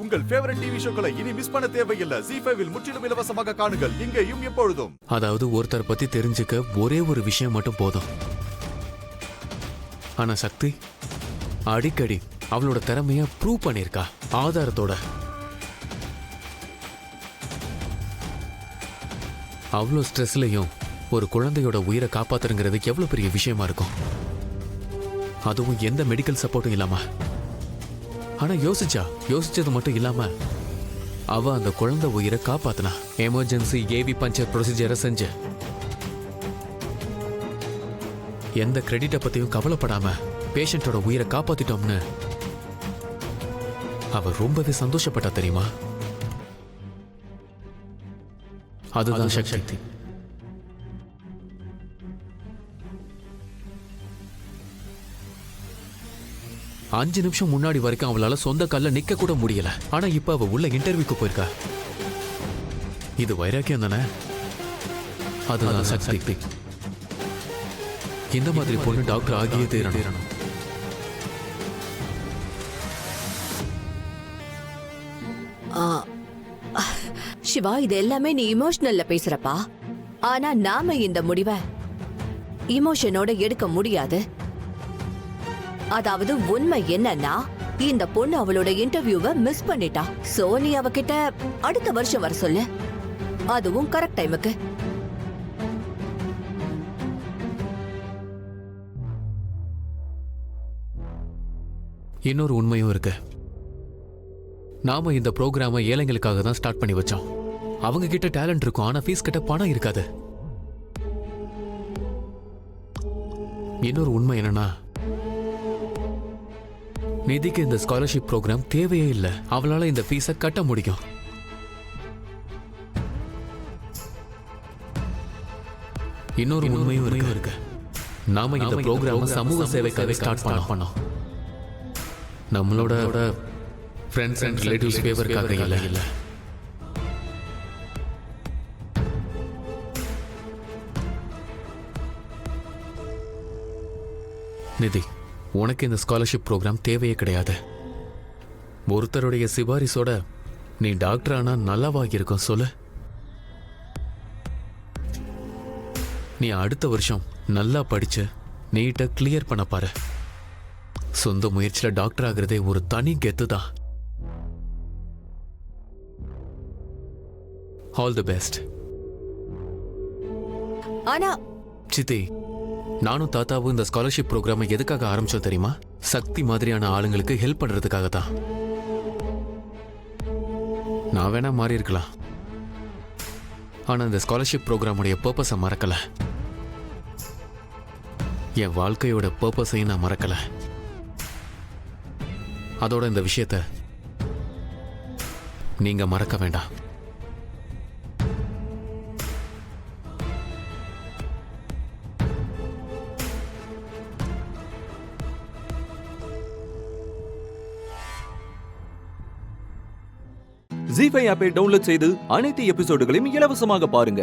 உங்கள் favourite TV ஷோக்களை இனி miss பண்ண தேவையில்லை. ZEE5 இல் முற்றிலும் இலவசமாக காணுங்கள், இங்கேயும் எப்பொழுதும். அதாவது ஒருத்தர் பத்தி தெரிஞ்சுக்க ஒரே ஒரு விஷயம் மட்டும் போதும். ஆனா சக்தி அடிக்கடி அவளோட திறமைய ப்ரூவ் பண்ணிருக்கா ஆதாரத்தோட. அவ்வளோ ஸ்ட்ரெஸ்லயும் ஒரு குழந்தையோட உயிரை காப்பாத்துறங்கிறது எவ்வளவு பெரிய விஷயமா இருக்கும், அதுவும் எந்த மெடிக்கல் சப்போர்ட்டும் இல்லாம. ஆனா யோசிச்சது மட்டும் இல்லாம அவ அந்த குழந்தை உயிரை காப்பாத்தினா. எமர்ஜென்சி ஏவி பஞ்சர் ப்ரொசீஜரை செஞ்சு எந்த கிரெடிட்டை பத்தியும் கவலைப்படாம பேஷண்டோட உயிரை காப்பாத்திட்டோம்னு அவ ரொம்பவே சந்தோஷப்பட்டா தெரியுமா? அதுதான் சக்தி. 5 நிமிஷம் முன்னாடி வரைக்கும் அவளால சொந்த கால்ல நிக்க கூட முடியல. ஆனா இப்ப அவ உள்ள இன்டர்வியூக்கு போயிருக்கா. இது வைராக்கியம் தானே? அதுதான் சக்தி. இந்த மாதிரி பொண்ணு டாக்டர் ஆகியே தீரணும். சிவா, இது எல்லாமே நீ இமோஷனல்ல பேசுறப்பா. ஆனா நாம இந்த முடிவை இமோஷனோட எடுக்க முடியாது. அதாவது உண்மை என்னன்னா, இந்த பொண்ணு அவளோட இன்டர்வியூவை மிஸ் பண்ணிட்டா. சோ நீ அவகிட்ட அடுத்த வருஷம் வர சொல்லு, அதுவும் கரெக்ட் டைமுக்கு. இன்னொரு உண்மையும் இருக்கு. நாம இந்த ப்ரோக்ராமை ஏழைங்களுக்காக தான் ஸ்டார்ட் பண்ணி வச்சோம். அவங்க கிட்ட டேலண்ட் இருக்கும், ஆனா ஃபீஸ் கிட்ட பணம் இருக்காது. இன்னொரு உண்மை என்னன்னா, நிதிக்கு இந்த ஸ்காலர்ஷிப் ப்ரோக்ராம் தேவையே இல்லை. அவளால இந்த ஃபீஸை கட்ட முடியும். இன்னொரு உண்மையும் இருக்கு. நாம இந்த ப்ரோக்ராம் சமூக சேவைக்காக ஸ்டார்ட் பண்ணோம். நம்மளோட ஃப்ரெண்ட்ஸ் அண்ட் ரிலேட்டிவ்ஸ் ஃபேவருக்காக இல்லை. நிதி, உனக்கு இந்த ஸ்காலர்ஷிப் ப்ரோக்ராம் தேவையே கிடையாது. ஒருத்தருடைய சிபாரிசோட நீ டாக்டர் ஆனா நல்லாவாக இருக்கும் சொல்லு. நீ அடுத்த வருஷம் நல்லா படிச்சு நீட்டை கிளியர் பண்ண பாரு. சொந்த முயற்சியில டாக்டர் ஆகிறதே ஒரு தனி கெத்து தான். All the best. ஆனா சித்தி, நானும் தாத்தாவும் இந்த ஸ்காலர்ஷிப் ப்ரோக்ராமை எதுக்காக ஆரம்பிச்சோம் தெரியுமா? சக்தி மாதிரியான ஆளுங்களுக்கு ஹெல்ப் பண்றதுக்காக தான். நான் வேணா மாறி இருக்கலாம், ஆனா இந்த ஸ்காலர்ஷிப் ப்ரோக்ராமுடைய பர்பஸை மறக்கல. என் வாழ்க்கையோட பர்பஸையும் நான் மறக்கல. அதோட இந்த விஷயத்தை நீங்க மறக்க வேண்டாம். ZEE5 ஆப்பை டவுன்லோட் செய்து அனைத்து எபிசோடுகளையும் இலவசமாக பாருங்க.